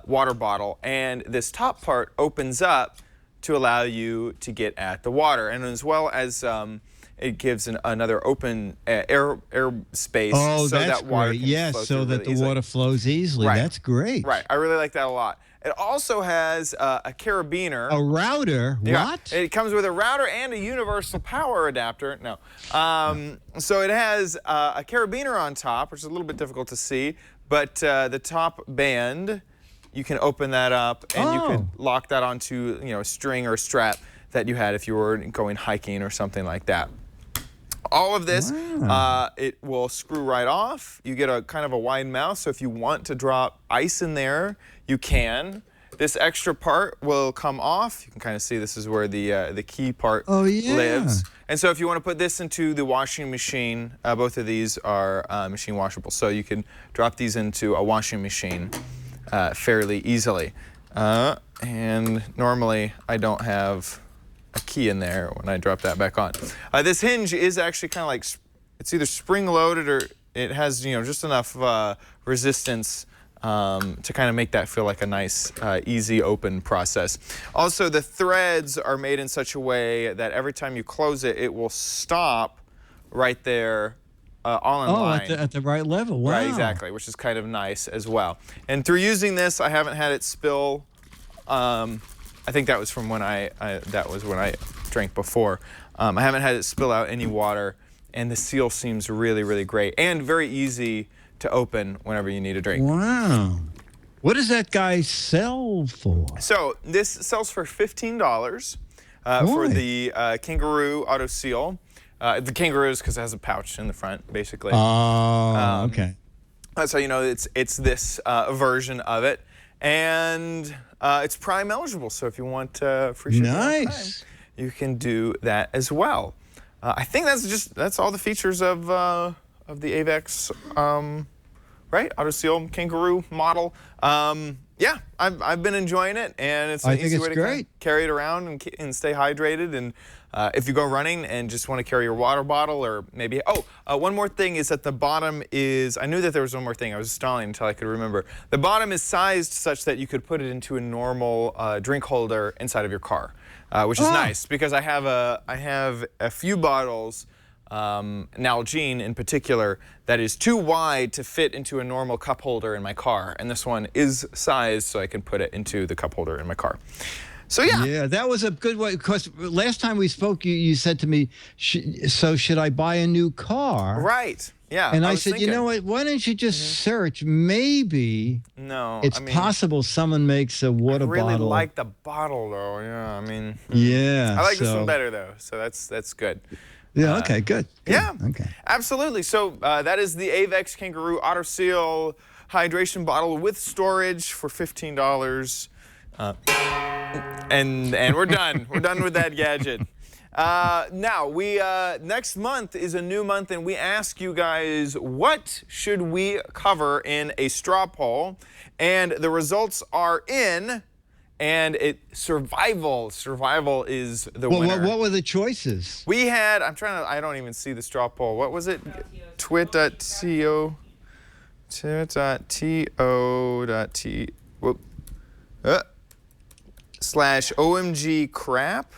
water bottle, and this top part opens up to allow you to get at the water, and as well as it gives another open air space. Oh, so that's that water great. can Yes, flow so through that really the easily. water flows easily. Right. That's great. Right, I really like that a lot. It also has a carabiner. A router? Yeah. What? It comes with a router and a universal power adapter. No. So it has a carabiner on top, which is a little bit difficult to see, but the top band, you can open that up and you could lock that onto a string or a strap that you had if you were going hiking or something like that. All of this, it will screw right off. You get a kind of a wide mouth, so if you want to drop ice in there, you can. this extra part will come off. You can kind of see this is where the key part yeah. lives. And so if you want to put this into the washing machine, both of these are machine washable. So you can drop these into a washing machine fairly easily. And normally I don't have a key in there when I drop that back on. This hinge is actually kind of like, it's either spring loaded or it has, you know, just enough resistance to kind of make that feel like a nice, easy open process. Also, the threads are made in such a way that every time you close it, it will stop right there all in line. At the right level. Wow. Right, exactly, which is kind of nice as well. And through using this, I haven't had it spill. I think that was from when that was when I drank before. I haven't had it spill out any water, and the seal seems really, really great and very easy to open whenever you need a drink. Wow. What does that guy sell for? So this sells for $15 for the Kangaroo AUTOSEAL. The Kangaroo is because it has a pouch in the front, basically. Oh, okay. That's how you know it's this version of it. And it's Prime eligible, so if you want free shipping on Prime, you can do that as well. I think that's all the features of the AVEX, right? AUTOSEAL Kangaroo model. Yeah, I've been enjoying it, and it's an easy way to kind of carry it around and stay hydrated. And if you go running and just want to carry your water bottle, or maybe one more thing is that the bottom is. I knew that there was one more thing. I was stalling until I could remember. The bottom is sized such that you could put it into a normal drink holder inside of your car, which is nice because I have a few bottles. Nalgene in particular, that is too wide to fit into a normal cup holder in my car, and this one is sized so I can put it into the cup holder in my car. So yeah, that was a good way, because last time we spoke, you said to me, so should I buy a new car? Right. Yeah. And I said, you know what? Why don't you just search? Maybe it's possible someone makes a water bottle. I really like the bottle though. Yeah. I mean. Yeah. I like this one better though. So that's good. Yeah, okay, good. Yeah, okay. Absolutely. So that is the AVEX Kangaroo AUTOSEAL hydration bottle with storage for $15. And we're done. We're done with that gadget. Now, next month is a new month, and we ask you guys, what should we cover in a straw poll? And the results are in... And survival is the winner. What were the choices? We had, I don't even see the straw poll. What was it? Twit.to. Slash OMG crap.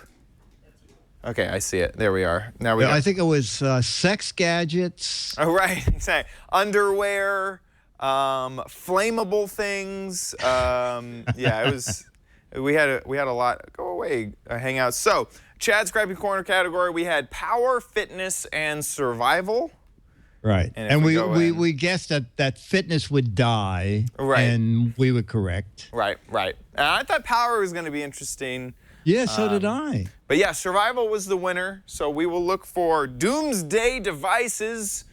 Okay, I see it. There we are. Now we. I think it was sex gadgets. Oh, right. Exactly. Underwear, flammable things. Yeah, it was. We had a lot. Go away, hangouts. So, Chad's Scrappy Corner category, we had power, fitness, and survival. Right. And we guessed that fitness would die. Right. And we were correct. Right. I thought power was going to be interesting. Yeah, so did I. But yeah, survival was the winner. So we will look for doomsday devices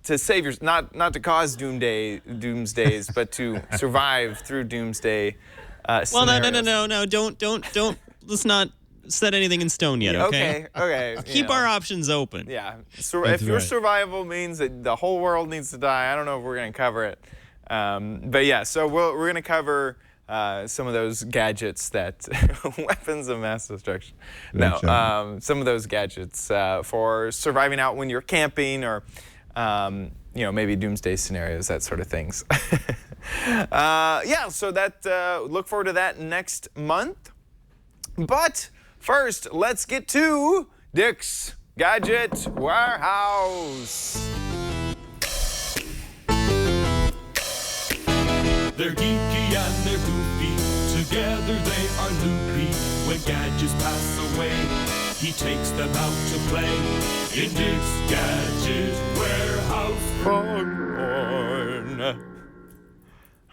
to save your, not to cause doomsdays, but to survive through doomsday. Well, no. Don't. Let's not set anything in stone yet, okay? Okay. Keep our options open. Yeah. So if your survival means that the whole world needs to die, I don't know if we're going to cover it. But yeah, so we're going to cover some of those gadgets that weapons of mass destruction. No, some of those gadgets for surviving out when you're camping, or maybe doomsday scenarios, that sort of things. Yeah, so that look forward to that next month. But first, let's get to Dick's Gadget Warehouse. They're geeky and they're goofy, together they are loopy. When gadgets pass away, he takes them out to play in Dick's Gadget Warehouse. Foghorn.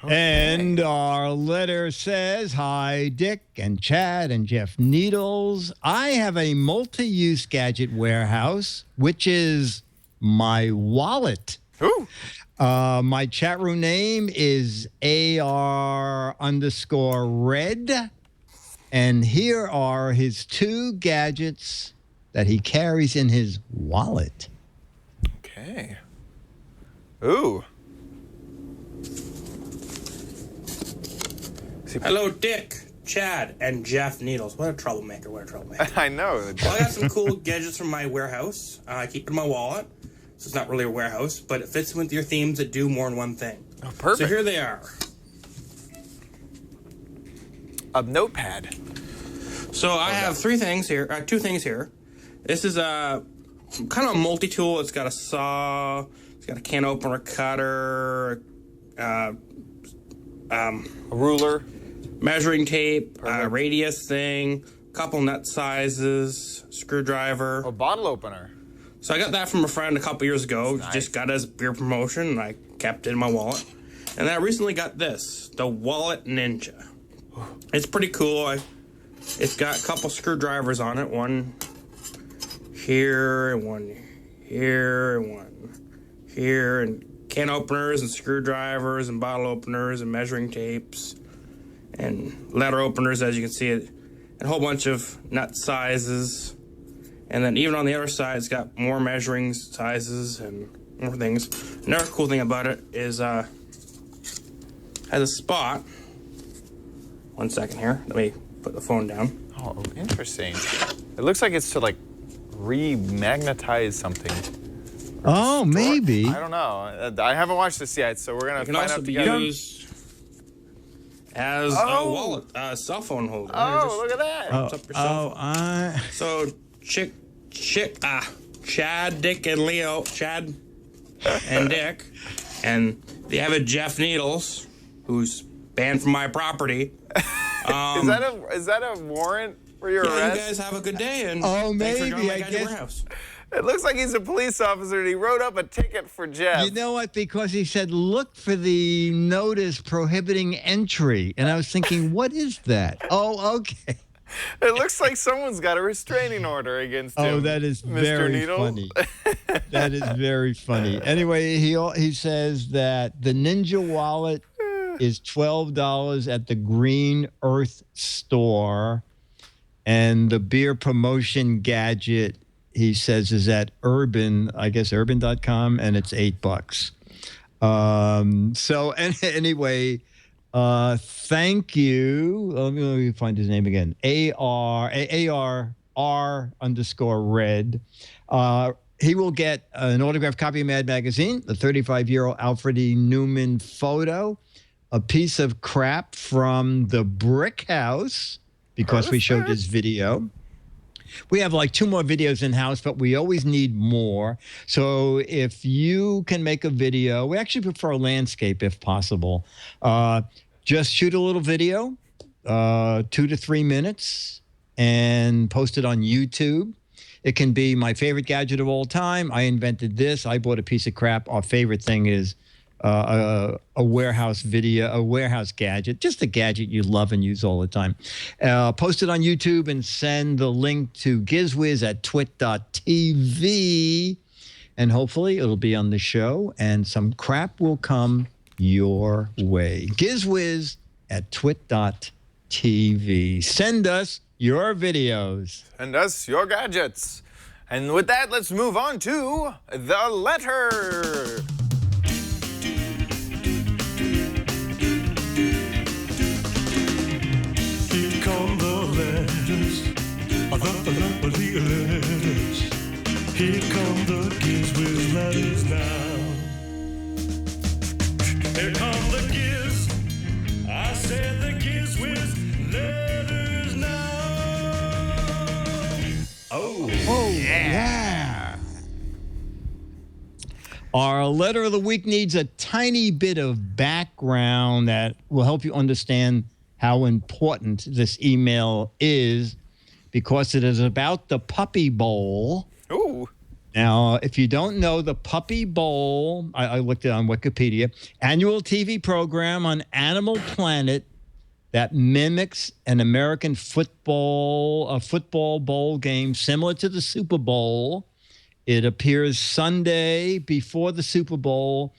And our letter says, hi, Dick and Chad and Jeff Needles. I have a multi-use gadget warehouse, which is my wallet. Ooh. My chat room name is AR_red. And here are his 2 gadgets that he carries in his wallet. Okay. Ooh. Hello, Dick, Chad, and Jeff Needles. What a troublemaker, what a troublemaker. I know. Well, I got some cool gadgets from my warehouse. I keep it in my wallet, so it's not really a warehouse, but it fits with your themes that do more than one thing. Oh, perfect. So here they are. A notepad. So I have 2 things here. This is a kind of a multi-tool. It's got a saw, it's got a can opener, cutter, a ruler, measuring tape, radius thing, couple nut sizes, screwdriver. A bottle opener. So I got that from a friend a couple years ago. Nice. Just got it as a beer promotion, and I kept it in my wallet. And I recently got this, the Wallet Ninja. It's pretty cool. It's got a couple screwdrivers on it. One here, and one here, and one here, and can openers and screwdrivers and bottle openers and measuring tapes and letter openers, as you can see it, and a whole bunch of nut sizes. And then even on the other side, it's got more measuring sizes and more things. Another cool thing about it is has a spot. 1 second here. Let me put the phone down. Oh, interesting. It looks like it's to like remagnetize something. Oh, maybe. I don't know. I haven't watched this yet, so we're gonna It can find also out be together. used as a wallet, cell phone holder. Oh, look at that. Wraps up your cell phone. So Chad, Dick, and Leo, Chad and Dick, and the avid Jeff Needles, who's banned from my property. Is that a warrant for your arrest? You guys have a good day, and Oh, thanks for maybe, joining my I Gadget guess. Warehouse. It looks like he's a police officer and he wrote up a ticket for Jeff. You know what? Because he said, look for the notice prohibiting entry. And I was thinking, what is that? Oh, okay. It looks like someone's got a restraining order against him. Oh, that is Mr. very Needle. funny. That is very funny. Anyway, he says that the Ninja wallet is $12 at the Green Earth store. And the beer promotion gadget, he says, is at urban.com, and it's $8. So anyway, thank you. Let me find his name again. AR_red. He will get an autographed copy of Mad Magazine, the 35-year-old Alfred E. Newman photo, a piece of crap from the Brick House, because we showed this video. We have like 2 more videos in-house, but we always need more. So if you can make a video, we actually prefer a landscape if possible. Just shoot a little video, 2 to 3 minutes, and post it on YouTube. It can be my favorite gadget of all time. I invented this. I bought a piece of crap. Our favorite thing is a warehouse video, a warehouse gadget, just a gadget you love and use all the time. Post it on YouTube and send the link to Giz Wiz at twit.tv, and hopefully it'll be on the show and some crap will come your way. Giz Wiz at twit.tv. Send us your videos. Send us your gadgets. And with that, let's move on to the letter. Here come the letters, the letters. Here come the Giz Wiz letters now. Here come the Giz, I said the Giz Wiz letters now. Oh, yeah. Our letter of the week needs a tiny bit of background that will help you understand how important this email is, because it is about the Puppy Bowl. Ooh. Now, if you don't know, the Puppy Bowl, I looked it on Wikipedia, annual TV program on Animal Planet that mimics an American football bowl game similar to the Super Bowl. It appears Sunday before the Super Bowl,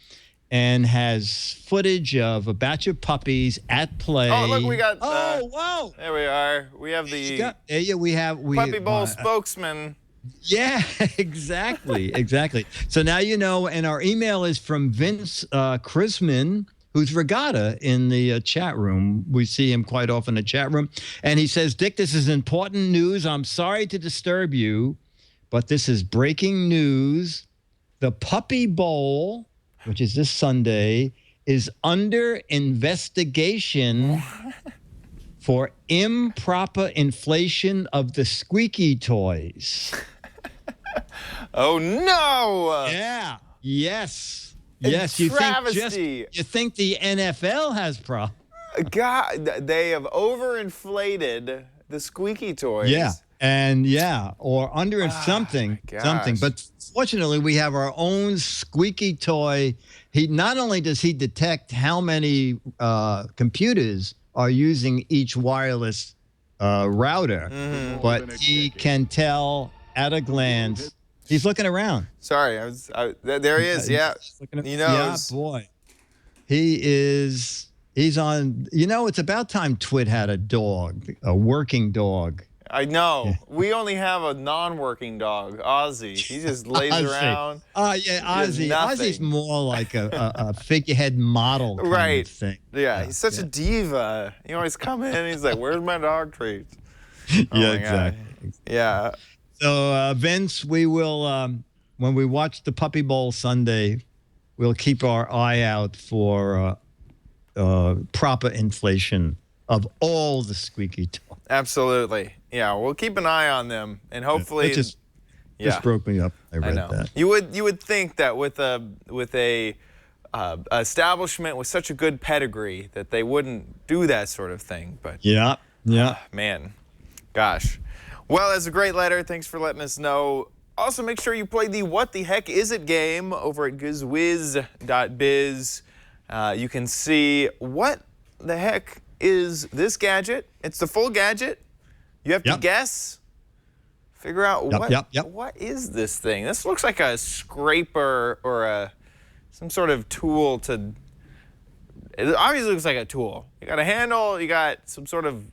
and has footage of a batch of puppies at play. Oh, look, we got. Whoa! There we are. We have the we have Puppy Bowl spokesman. Yeah, exactly. So now you know, and our email is from Vince Chrisman, who's Regatta in the chat room. We see him quite often in the chat room. And he says, Dick, this is important news. I'm sorry to disturb you, but this is breaking news. The Puppy Bowl, which is this Sunday, is under investigation for improper inflation of the squeaky toys. Oh, no! Yeah. Yes. You think the NFL has problems? God, they have overinflated the squeaky toys. Yeah. And or under something. But fortunately, we have our own squeaky toy. He not only does he detect how many computers are using each wireless router, but he can tell at a glance. He's looking around. Sorry, there he is. Yeah, he knows. Yeah, boy, he's on. You know, it's about time Twit had a working dog. I know. We only have a non-working dog, Ozzy. He just lays around. Ozzy. Ozzy's more like a figurehead model kind of thing. Yeah, he's such a diva. He always come in and he's like, "Where's my dog treats?" Yeah, exactly. Yeah. So, Vince, we will, when we watch the Puppy Bowl Sunday, we'll keep our eye out for proper inflation of all the squeaky toys. Absolutely. Yeah, we'll keep an eye on them, and hopefully, it just broke me up. I read that. You would think that with a establishment with such a good pedigree that they wouldn't do that sort of thing, but yeah, man, gosh. Well, that's a great letter. Thanks for letting us know. Also, make sure you play the What the Heck Is It game over at gizwiz.biz. You can see what the heck is this gadget. It's the full gadget. You have to guess, figure out what is this thing. This looks like a scraper or some sort of tool to. It obviously looks like a tool. You got a handle. You got some sort of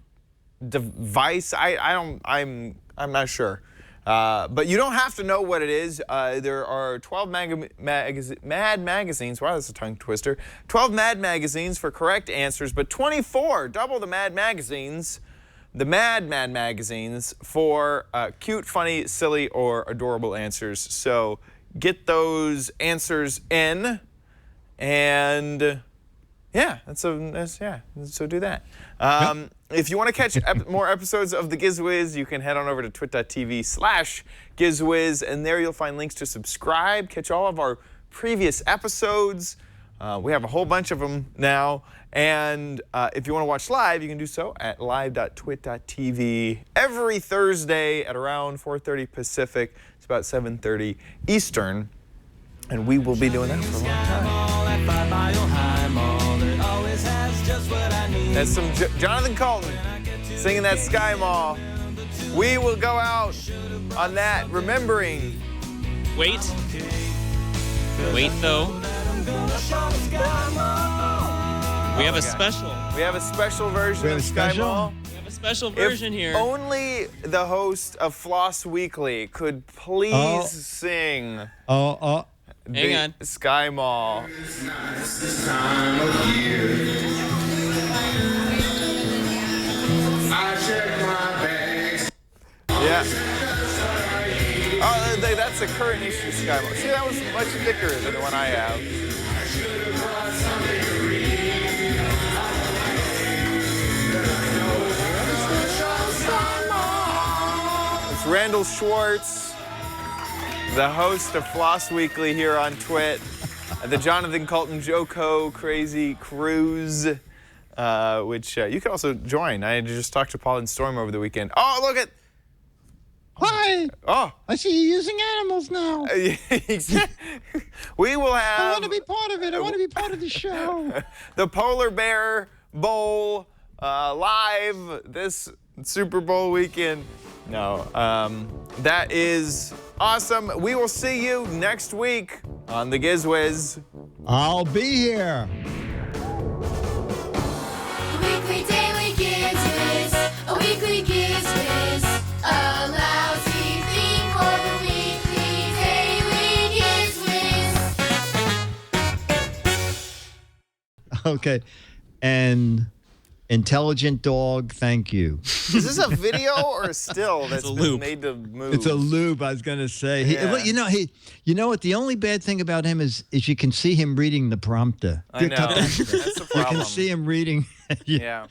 device. I'm not sure. But you don't have to know what it is. There are 12 Mad Magazines. Wow, that's a tongue twister. 12 Mad Magazines for correct answers, but 24, double the Mad Magazines, the Mad Magazines for cute, funny, silly, or adorable answers. So get those answers in, and so do that. If you want to catch more episodes of the Giz Wiz, you can head on over to twit.tv/Giz Wiz, and there you'll find links to subscribe, catch all of our previous episodes. We have a whole bunch of them now. And if you want to watch live, you can do so at live.twit.tv every Thursday at around 4:30 Pacific. It's about 7:30 Eastern. And we will be doing that for a long time. That's some Jonathan Colton singing that SkyMall. We will go out on that, remembering. Wait, though. We have a special. We have a special version of SkyMall. We have a special version here. Only the host of Floss Weekly could please sing. Hang on. SkyMall. This time of year. I check my bags. Yeah. Oh, that's a current issue SkyMall. See, that was much thicker than the one I have. It's Randall Schwartz, the host of Floss Weekly here on Twit, the Jonathan Colton Joko Crazy Cruise, which you can also join. I just talked to Paul and Storm over the weekend. Oh, look at. Hi. Oh. I see you using animals now. We will have. I want to be part of it. I want to be part of the show. The Polar Bear Bowl live this Super Bowl weekend. No, that is awesome. We will see you next week On the Giz Wiz. I'll be here. Weekly daily Giz Wiz, a weekly Giz Wiz, a lousy theme for the weekly daily Giz Wiz. Okay. And intelligent dog, thank you. Is this a video or a still that's a been loop. made to move? It's a lube, I was going to say. Yeah. You know what? The only bad thing about him is you can see him reading the prompter. I know. That's the You problem. can see him reading. Yeah.